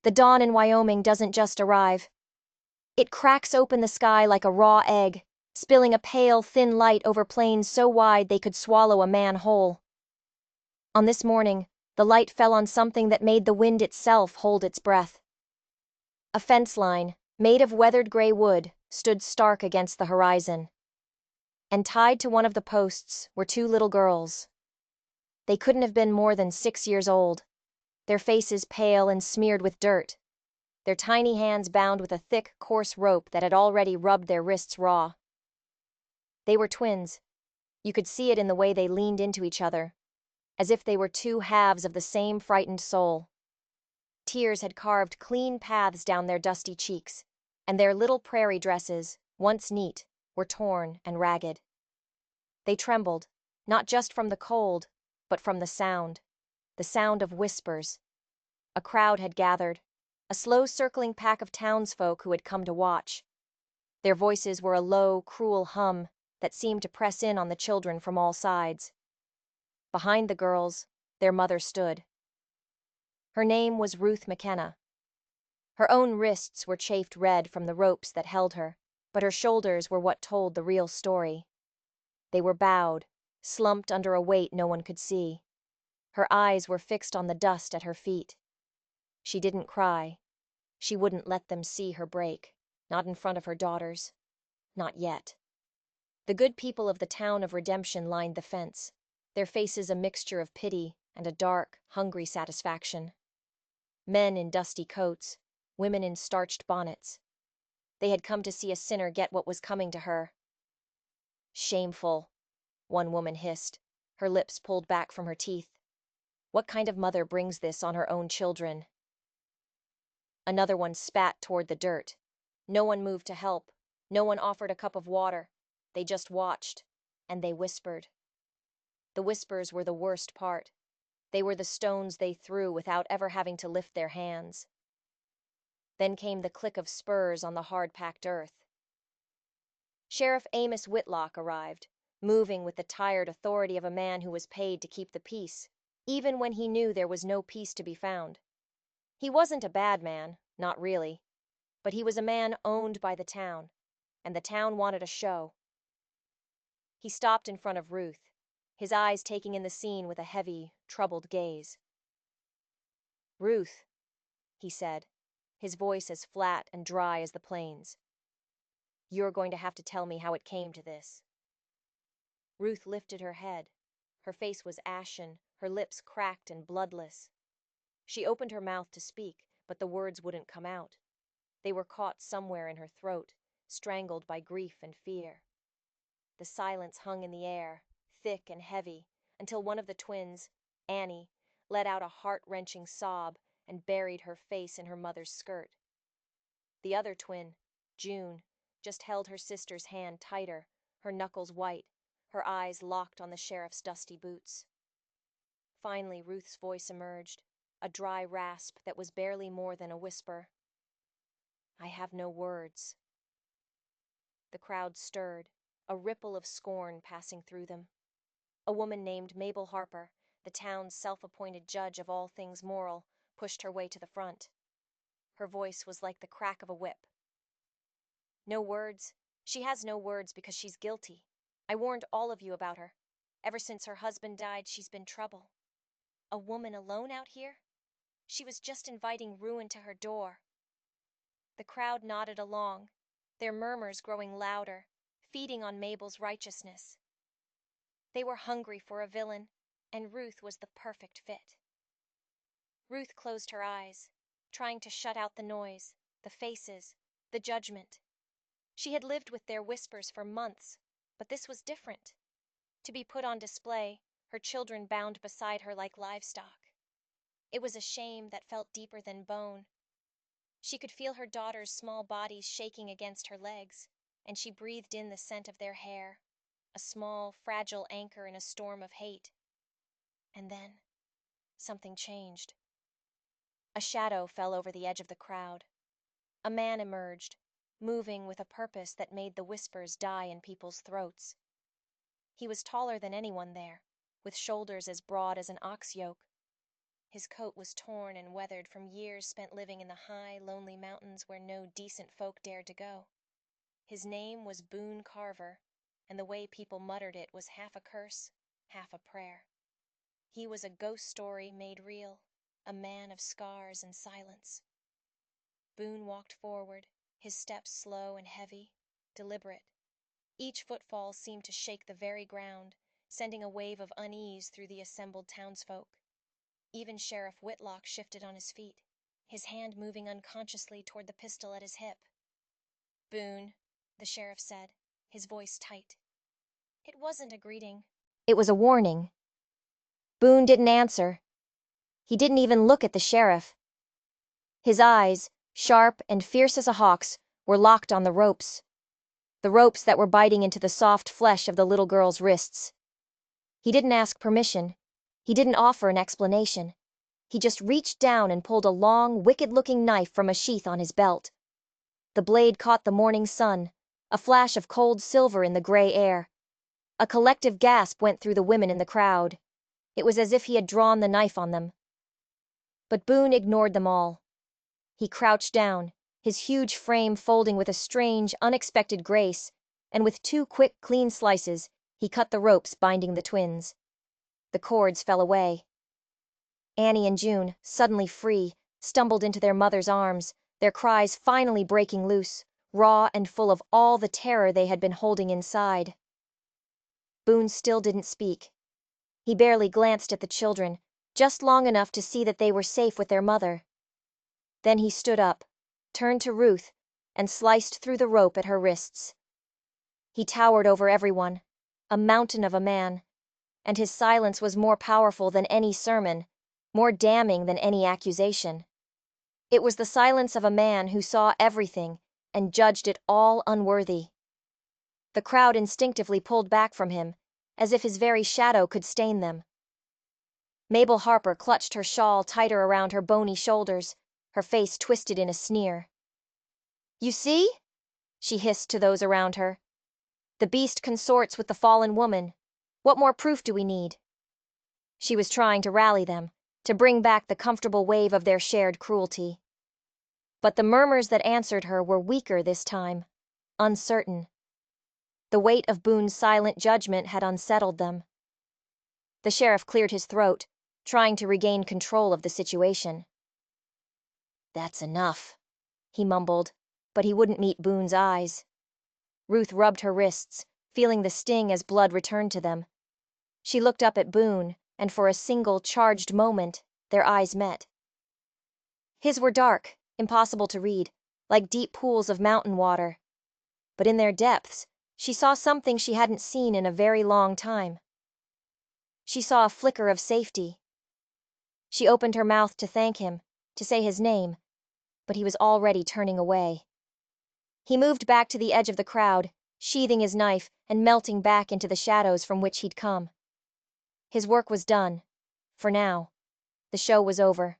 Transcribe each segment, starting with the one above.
The dawn in Wyoming doesn't just arrive. It cracks open the sky like a raw egg, spilling a pale, thin light over plains so wide they could swallow a man whole. On this morning, the light fell on something that made the wind itself hold its breath. A fence line, made of weathered gray wood, stood stark against the horizon. And tied to one of the posts were two little girls. They couldn't have been more than 6 years old, their faces pale and smeared with dirt, their tiny hands bound with a thick, coarse rope that had already rubbed their wrists raw. They were twins. You could see it in the way they leaned into each other, as if they were two halves of the same frightened soul. Tears had carved clean paths down their dusty cheeks, and their little prairie dresses, once neat, were torn and ragged. They trembled, not just from the cold, but from the sound of whispers. A crowd had gathered, a slow circling pack of townsfolk who had come to watch. Their voices were a low, cruel hum that seemed to press in on the children from all sides. Behind the girls, their mother stood. Her name was Ruth McKenna. Her own wrists were chafed red from the ropes that held her, but her shoulders were what told the real story. They were bowed, slumped under a weight no one could see. Her eyes were fixed on the dust at her feet. She didn't cry. She wouldn't let them see her break, not in front of her daughters. Not yet. The good people of the town of Redemption lined the fence, their faces a mixture of pity and a dark, hungry satisfaction. Men in dusty coats, women in starched bonnets. They had come to see a sinner get what was coming to her. "Shameful," one woman hissed, her lips pulled back from her teeth. "What kind of mother brings this on her own children?" Another one spat toward the dirt. No one moved to help. No one offered a cup of water. They just watched, and they whispered. The whispers were the worst part. They were the stones they threw without ever having to lift their hands. Then came the click of spurs on the hard-packed earth. Sheriff Amos Whitlock arrived, moving with the tired authority of a man who was paid to keep the peace, even when he knew there was no peace to be found. He wasn't a bad man, not really, but he was a man owned by the town, and the town wanted a show. He stopped in front of Ruth, his eyes taking in the scene with a heavy, troubled gaze. "Ruth," he said, his voice as flat and dry as the plains, "you're going to have to tell me how it came to this." Ruth lifted her head. Her face was ashen, her lips cracked and bloodless. She opened her mouth to speak, but the words wouldn't come out. They were caught somewhere in her throat, strangled by grief and fear. The silence hung in the air, thick and heavy, until one of the twins, Annie, let out a heart-wrenching sob and buried her face in her mother's skirt. The other twin, June, just held her sister's hand tighter, her knuckles white, her eyes locked on the sheriff's dusty boots. Finally, Ruth's voice emerged, a dry rasp that was barely more than a whisper. "I have no words." The crowd stirred, a ripple of scorn passing through them. A woman named Mabel Harper, the town's self-appointed judge of all things moral, pushed her way to the front. Her voice was like the crack of a whip. "No words. She has no words because she's guilty. I warned all of you about her. Ever since her husband died, she's been trouble. A woman alone out here? She was just inviting ruin to her door." The crowd nodded along, their murmurs growing louder, feeding on Mabel's righteousness. They were hungry for a villain, and Ruth was the perfect fit. Ruth closed her eyes, trying to shut out the noise, the faces, the judgment. She had lived with their whispers for months, but this was different. To be put on display, her children bound beside her like livestock. It was a shame that felt deeper than bone. She could feel her daughters' small bodies shaking against her legs, and she breathed in the scent of their hair, a small, fragile anchor in a storm of hate. And then, something changed. A shadow fell over the edge of the crowd. A man emerged, moving with a purpose that made the whispers die in people's throats. He was taller than anyone there, with shoulders as broad as an ox yoke. His coat was torn and weathered from years spent living in the high, lonely mountains where no decent folk dared to go. His name was Boone Carver, and the way people muttered it was half a curse, half a prayer. He was a ghost story made real, a man of scars and silence. Boone walked forward, his steps slow and heavy, deliberate. Each footfall seemed to shake the very ground, sending a wave of unease through the assembled townsfolk. Even Sheriff Whitlock shifted on his feet, his hand moving unconsciously toward the pistol at his hip. "Boone," the sheriff said, his voice tight. It wasn't a greeting. It was a warning. Boone didn't answer. He didn't even look at the sheriff. His eyes, sharp and fierce as a hawk's, were locked on the ropes that were biting into the soft flesh of the little girl's wrists. He didn't ask permission. He didn't offer an explanation. He just reached down and pulled a long, wicked-looking knife from a sheath on his belt. The blade caught the morning sun, a flash of cold silver in the gray air. A collective gasp went through the women in the crowd. It was as if he had drawn the knife on them. But Boone ignored them all. He crouched down, his huge frame folding with a strange, unexpected grace, and with 2 quick, clean slices, he cut the ropes binding the twins. The cords fell away. Annie and June, suddenly free, stumbled into their mother's arms, their cries finally breaking loose, raw and full of all the terror they had been holding inside. Boone still didn't speak. He barely glanced at the children, just long enough to see that they were safe with their mother. Then he stood up, turned to Ruth, and sliced through the rope at her wrists. He towered over everyone, a mountain of a man, and his silence was more powerful than any sermon, more damning than any accusation. It was the silence of a man who saw everything and judged it all unworthy. The crowd instinctively pulled back from him, as if his very shadow could stain them. Mabel Harper clutched her shawl tighter around her bony shoulders, her face twisted in a sneer. "You see?" she hissed to those around her. "The beast consorts with the fallen woman. What more proof do we need?" She was trying to rally them, to bring back the comfortable wave of their shared cruelty. But the murmurs that answered her were weaker this time, uncertain. The weight of Boone's silent judgment had unsettled them. The sheriff cleared his throat, trying to regain control of the situation. "That's enough," he mumbled, but he wouldn't meet Boone's eyes. Ruth rubbed her wrists, feeling the sting as blood returned to them. She looked up at Boone, and for a single charged moment, their eyes met. His were dark, impossible to read, like deep pools of mountain water. But in their depths, she saw something she hadn't seen in a very long time. She saw a flicker of safety. She opened her mouth to thank him, to say his name, but he was already turning away. He moved back to the edge of the crowd, sheathing his knife and melting back into the shadows from which he'd come. His work was done. For now. The show was over.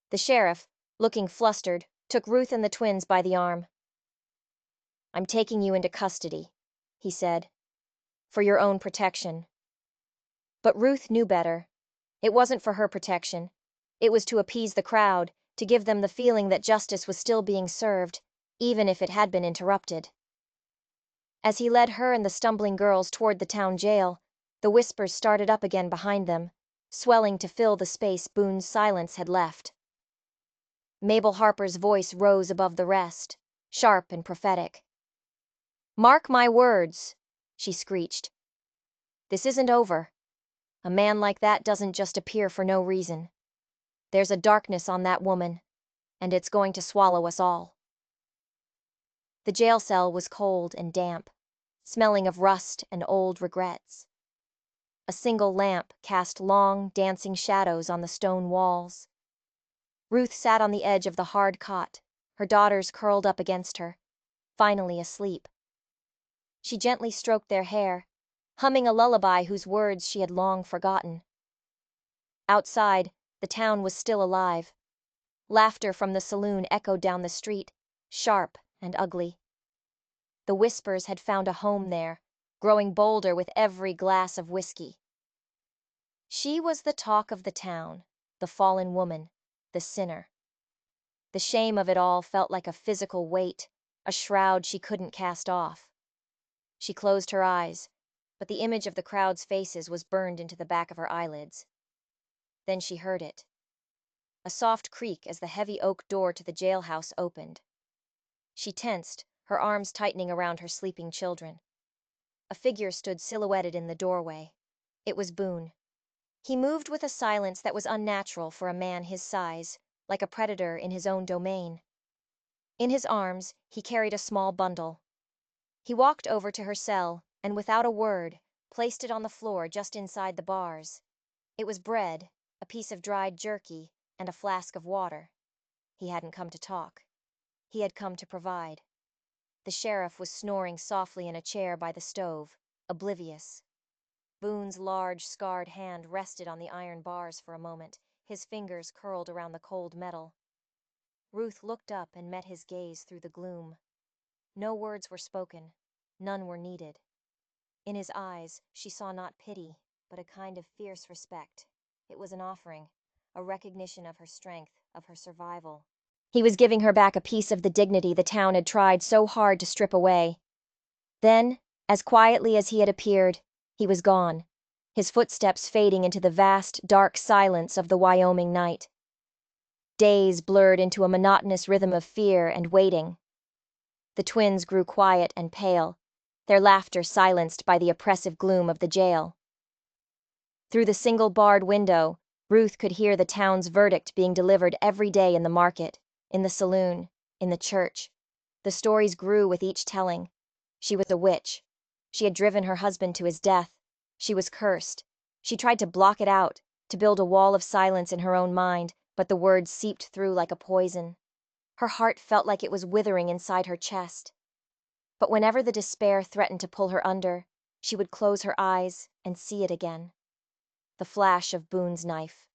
The sheriff, looking flustered, took Ruth and the twins by the arm. "I'm taking you into custody," he said, "for your own protection." But Ruth knew better. It wasn't for her protection. It was to appease the crowd, to give them the feeling that justice was still being served, even if it had been interrupted. As he led her and the stumbling girls toward the town jail, the whispers started up again behind them, swelling to fill the space Boone's silence had left. Mabel Harper's voice rose above the rest, sharp and prophetic. "Mark my words," she screeched. "This isn't over. A man like that doesn't just appear for no reason. There's a darkness on that woman, and it's going to swallow us all." The jail cell was cold and damp, smelling of rust and old regrets. A single lamp cast long, dancing shadows on the stone walls. Ruth sat on the edge of the hard cot, her daughters curled up against her, finally asleep. She gently stroked their hair, humming a lullaby whose words she had long forgotten. Outside, the town was still alive. Laughter from the saloon echoed down the street, sharp and ugly. The whispers had found a home there, growing bolder with every glass of whiskey. She was the talk of the town, the fallen woman, the sinner. The shame of it all felt like a physical weight, a shroud she couldn't cast off. She closed her eyes, but the image of the crowd's faces was burned into the back of her eyelids. Then she heard it. A soft creak as the heavy oak door to the jailhouse opened. She tensed, her arms tightening around her sleeping children. A figure stood silhouetted in the doorway. It was Boone. He moved with a silence that was unnatural for a man his size, like a predator in his own domain. In his arms, he carried a small bundle. He walked over to her cell, and without a word, placed it on the floor just inside the bars. It was bread, a piece of dried jerky, and a flask of water. He hadn't come to talk. He had come to provide. The sheriff was snoring softly in a chair by the stove, oblivious. Boone's large, scarred hand rested on the iron bars for a moment, his fingers curled around the cold metal. Ruth looked up and met his gaze through the gloom. No words were spoken, none were needed. In his eyes, she saw not pity, but a kind of fierce respect. It was an offering, a recognition of her strength, of her survival. He was giving her back a piece of the dignity the town had tried so hard to strip away. Then, as quietly as he had appeared, he was gone, his footsteps fading into the vast, dark silence of the Wyoming night. Days blurred into a monotonous rhythm of fear and waiting. The twins grew quiet and pale, their laughter silenced by the oppressive gloom of the jail. Through the single-barred window, Ruth could hear the town's verdict being delivered every day in the market, in the saloon, in the church. The stories grew with each telling. She was a witch. She had driven her husband to his death. She was cursed. She tried to block it out, to build a wall of silence in her own mind, but the words seeped through like a poison. Her heart felt like it was withering inside her chest. But whenever the despair threatened to pull her under, she would close her eyes and see it again. The flash of Boone's knife.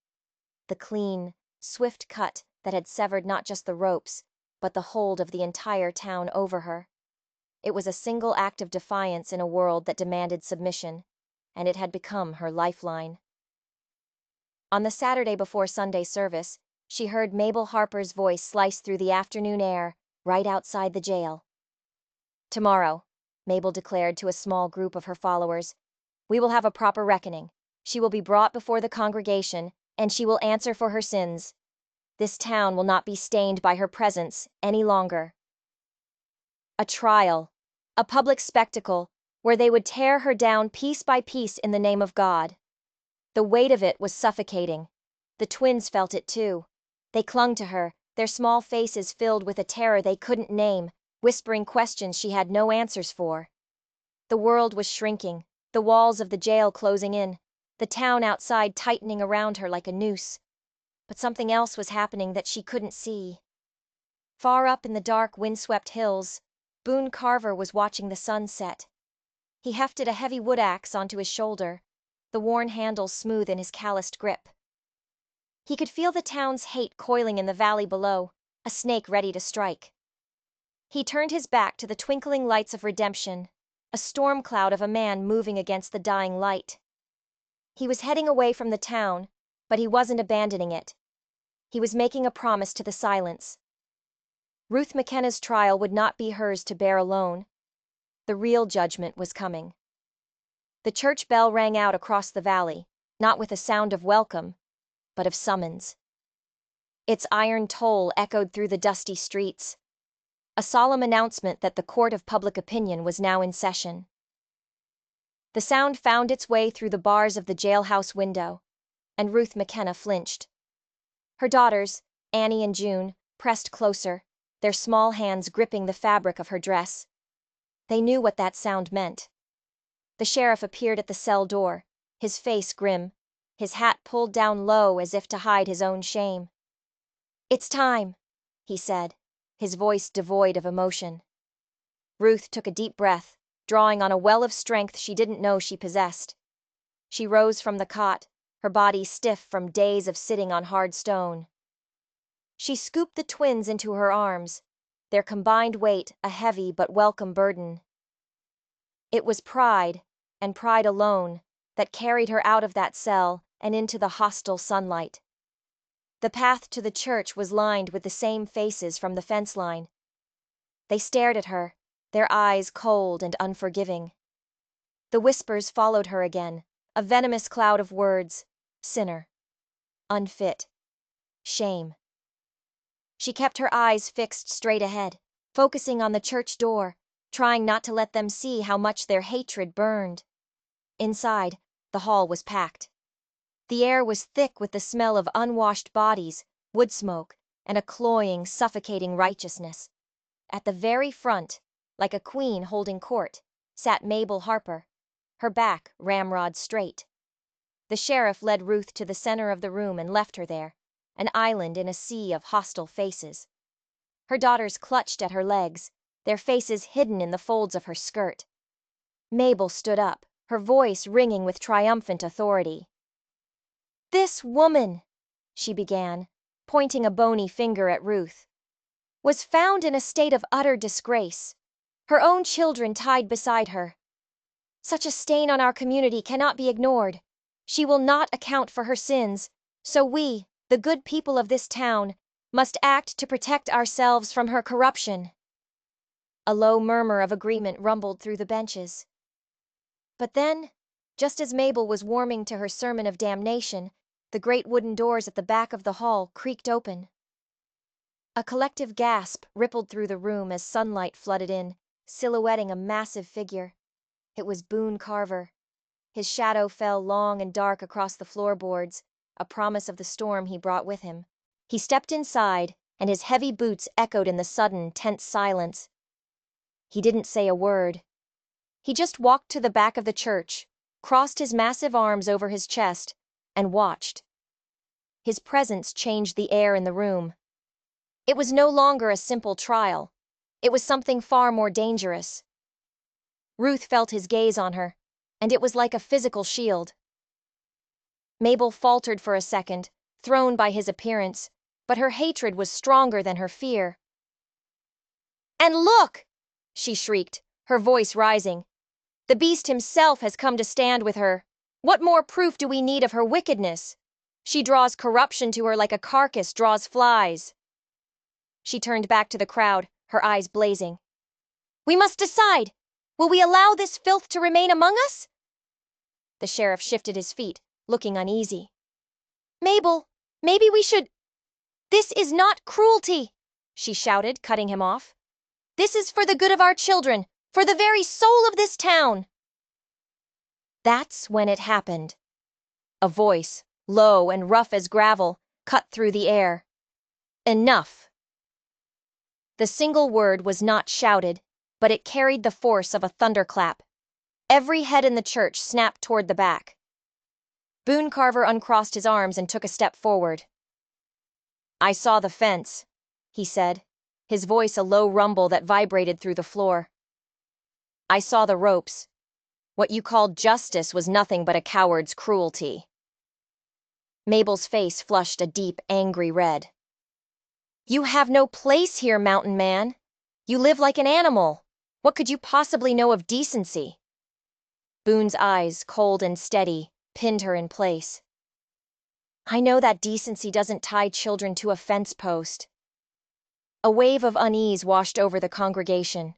The clean, swift cut that had severed not just the ropes, but the hold of the entire town over her. It was a single act of defiance in a world that demanded submission, and it had become her lifeline. On the Saturday before Sunday service, she heard Mabel Harper's voice slice through the afternoon air, right outside the jail. "Tomorrow," Mabel declared to a small group of her followers, "we will have a proper reckoning. She will be brought before the congregation, and she will answer for her sins. This town will not be stained by her presence any longer." A trial, a public spectacle, where they would tear her down piece by piece in the name of God. The weight of it was suffocating. The twins felt it too. They clung to her, their small faces filled with a terror they couldn't name, whispering questions she had no answers for. The world was shrinking, the walls of the jail closing in, the town outside tightening around her like a noose. But something else was happening that she couldn't see. Far up in the dark, windswept hills, Boone Carver was watching the sun set. He hefted a heavy wood axe onto his shoulder, the worn handle smooth in his calloused grip. He could feel the town's hate coiling in the valley below, a snake ready to strike. He turned his back to the twinkling lights of redemption, a storm cloud of a man moving against the dying light. He was heading away from the town, but he wasn't abandoning it. He was making a promise to the silence. Ruth McKenna's trial would not be hers to bear alone. The real judgment was coming. The church bell rang out across the valley, not with a sound of welcome, but of summons. Its iron toll echoed through the dusty streets, a solemn announcement that the court of public opinion was now in session. The sound found its way through the bars of the jailhouse window, and Ruth McKenna flinched. Her daughters, Annie and June, pressed closer, their small hands gripping the fabric of her dress. They knew what that sound meant. The sheriff appeared at the cell door, his face grim, his hat pulled down low as if to hide his own shame. "It's time," he said, his voice devoid of emotion. Ruth took a deep breath, drawing on a well of strength she didn't know she possessed. She rose from the cot, her body stiff from days of sitting on hard stone. She scooped the twins into her arms, their combined weight a heavy but welcome burden. It was pride, and pride alone, that carried her out of that cell and into the hostile sunlight. The path to the church was lined with the same faces from the fence line. They stared at her, their eyes cold and unforgiving. The whispers followed her again, a venomous cloud of words: sinner, unfit, shame. She kept her eyes fixed straight ahead, focusing on the church door, trying not to let them see how much their hatred burned. Inside, the hall was packed. The air was thick with the smell of unwashed bodies, wood smoke, and a cloying, suffocating righteousness. At the very front, like a queen holding court, sat Mabel Harper, her back ramrod straight. The sheriff led Ruth to the center of the room and left her there, an island in a sea of hostile faces. Her daughters clutched at her legs, their faces hidden in the folds of her skirt. Mabel stood up, her voice ringing with triumphant authority. "This woman," she began, pointing a bony finger at Ruth, "was found in a state of utter disgrace, her own children tied beside her. Such a stain on our community cannot be ignored. She will not account for her sins, so we, the good people of this town, must act to protect ourselves from her corruption." A low murmur of agreement rumbled through the benches. But then, just as Mabel was warming to her sermon of damnation, the great wooden doors at the back of the hall creaked open. A collective gasp rippled through the room as sunlight flooded in, silhouetting a massive figure. It was Boone Carver. His shadow fell long and dark across the floorboards, a promise of the storm he brought with him. He stepped inside, and his heavy boots echoed in the sudden, tense silence. He didn't say a word. He just walked to the back of the church, crossed his massive arms over his chest, and watched. His presence changed the air in the room. It was no longer a simple trial. It was something far more dangerous. Ruth felt his gaze on her, and it was like a physical shield. Mabel faltered for a second, thrown by his appearance, but her hatred was stronger than her fear. "And look!" she shrieked, her voice rising. "The beast himself has come to stand with her. What more proof do we need of her wickedness? She draws corruption to her like a carcass draws flies." She turned back to the crowd, her eyes blazing. "We must decide! Will we allow this filth to remain among us?" The sheriff shifted his feet, looking uneasy. "Mabel, maybe we should—" "This is not cruelty!" she shouted, cutting him off. "This is for the good of our children, for the very soul of this town." That's when it happened. A voice, low and rough as gravel, cut through the air. "Enough." The single word was not shouted, but it carried the force of a thunderclap. Every head in the church snapped toward the back. Boone Carver uncrossed his arms and took a step forward. "I saw the fence," he said, his voice a low rumble that vibrated through the floor. "I saw the ropes. What you called justice was nothing but a coward's cruelty." Mabel's face flushed a deep, angry red. "You have no place here, mountain man. You live like an animal. What could you possibly know of decency?" Boone's eyes, cold and steady, pinned her in place. "I know that decency doesn't tie children to a fence post." A wave of unease washed over the congregation.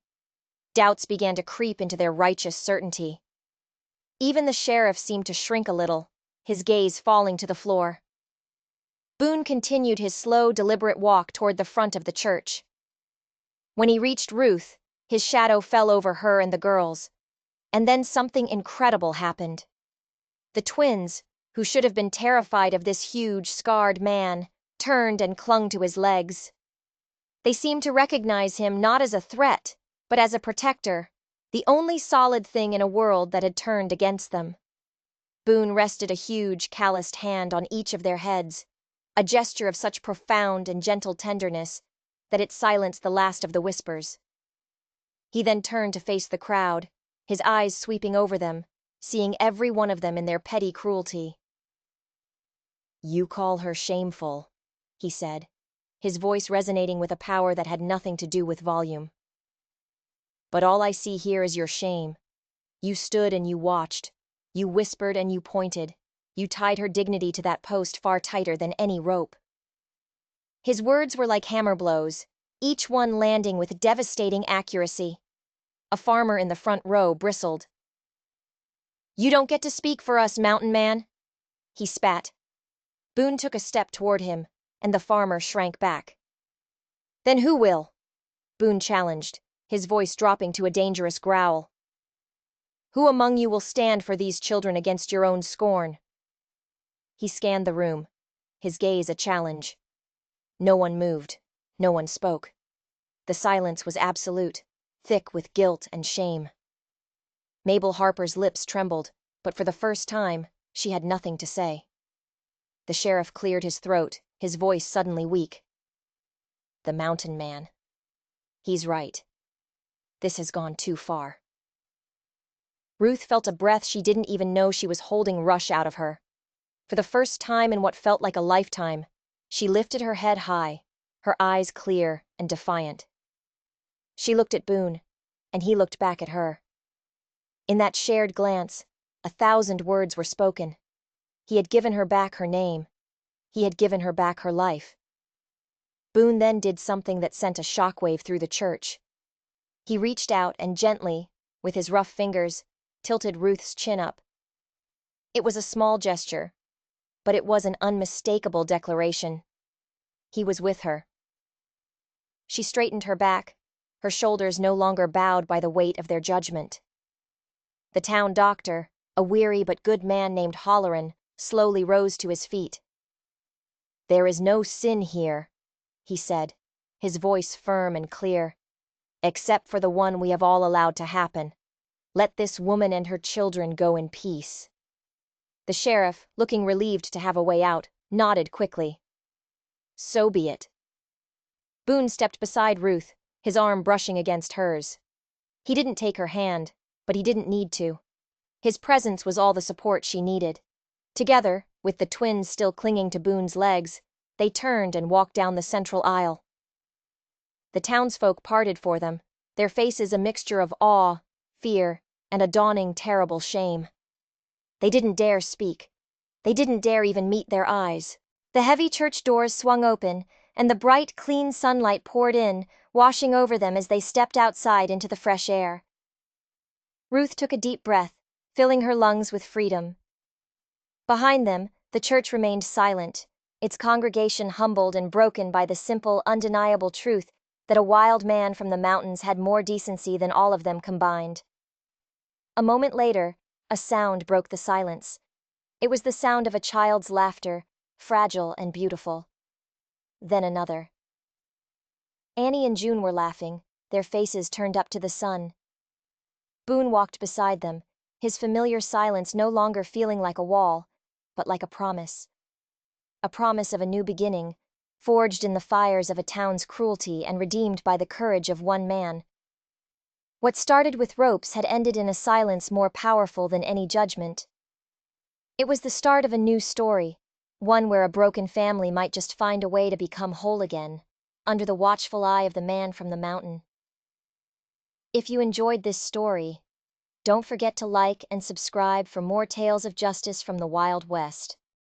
Doubts began to creep into their righteous certainty. Even the sheriff seemed to shrink a little, his gaze falling to the floor. Boone continued his slow, deliberate walk toward the front of the church. When he reached Ruth, his shadow fell over her and the girls. And then something incredible happened. The twins, who should have been terrified of this huge, scarred man, turned and clung to his legs. They seemed to recognize him not as a threat, but as a protector, the only solid thing in a world that had turned against them. Boone rested a huge, calloused hand on each of their heads, a gesture of such profound and gentle tenderness that it silenced the last of the whispers. He then turned to face the crowd, his eyes sweeping over them, seeing every one of them in their petty cruelty. "You call her shameful," he said, his voice resonating with a power that had nothing to do with volume. "But all I see here is your shame. You stood and you watched. You whispered and you pointed. You tied her dignity to that post far tighter than any rope. His words were like hammer blows, each one landing with devastating accuracy. A farmer in the front row bristled. "You don't get to speak for us, mountain man," he spat. Boone took a step toward him, and the farmer shrank back. "Then who will?" Boone challenged, his voice dropping to a dangerous growl. "Who among you will stand for these children against your own scorn?" He scanned the room, his gaze a challenge. No one moved, no one spoke. The silence was absolute, thick with guilt and shame. Mabel Harper's lips trembled, but for the first time, she had nothing to say. The sheriff cleared his throat, his voice suddenly weak. "The mountain man. He's right. This has gone too far." Ruth felt a breath she didn't even know she was holding rush out of her. For the first time in what felt like a lifetime, she lifted her head high, her eyes clear and defiant. She looked at Boone, and he looked back at her. In that shared glance, 1,000 words were spoken. He had given her back her name. He had given her back her life. Boone then did something that sent a shockwave through the church. He reached out and gently, with his rough fingers, tilted Ruth's chin up. It was a small gesture, but it was an unmistakable declaration. He was with her. She straightened her back, her shoulders no longer bowed by the weight of their judgment. The town doctor, a weary but good man named Holleran, slowly rose to his feet. "There is no sin here," he said, his voice firm and clear, "except for the one we have all allowed to happen. Let this woman and her children go in peace." The sheriff, looking relieved to have a way out, nodded quickly. "So be it." Boone stepped beside Ruth, his arm brushing against hers. He didn't take her hand, but he didn't need to. His presence was all the support she needed. Together, with the twins still clinging to Boone's legs, they turned and walked down the central aisle. The townsfolk parted for them, their faces a mixture of awe, fear, and a dawning terrible shame. They didn't dare speak. They didn't dare even meet their eyes. The heavy church doors swung open, and the bright, clean sunlight poured in, washing over them as they stepped outside into the fresh air. Ruth took a deep breath, filling her lungs with freedom. Behind them, the church remained silent, its congregation humbled and broken by the simple, undeniable truth that a wild man from the mountains had more decency than all of them combined. A moment later, a sound broke the silence. It was the sound of a child's laughter, fragile and beautiful. Then another. Annie and June were laughing, their faces turned up to the sun. Boone walked beside them, his familiar silence no longer feeling like a wall, but like a promise. A promise of a new beginning, forged in the fires of a town's cruelty and redeemed by the courage of one man. What started with ropes had ended in a silence more powerful than any judgment. It was the start of a new story, one where a broken family might just find a way to become whole again, under the watchful eye of the man from the mountain. If you enjoyed this story, don't forget to like and subscribe for more tales of justice from the Wild West.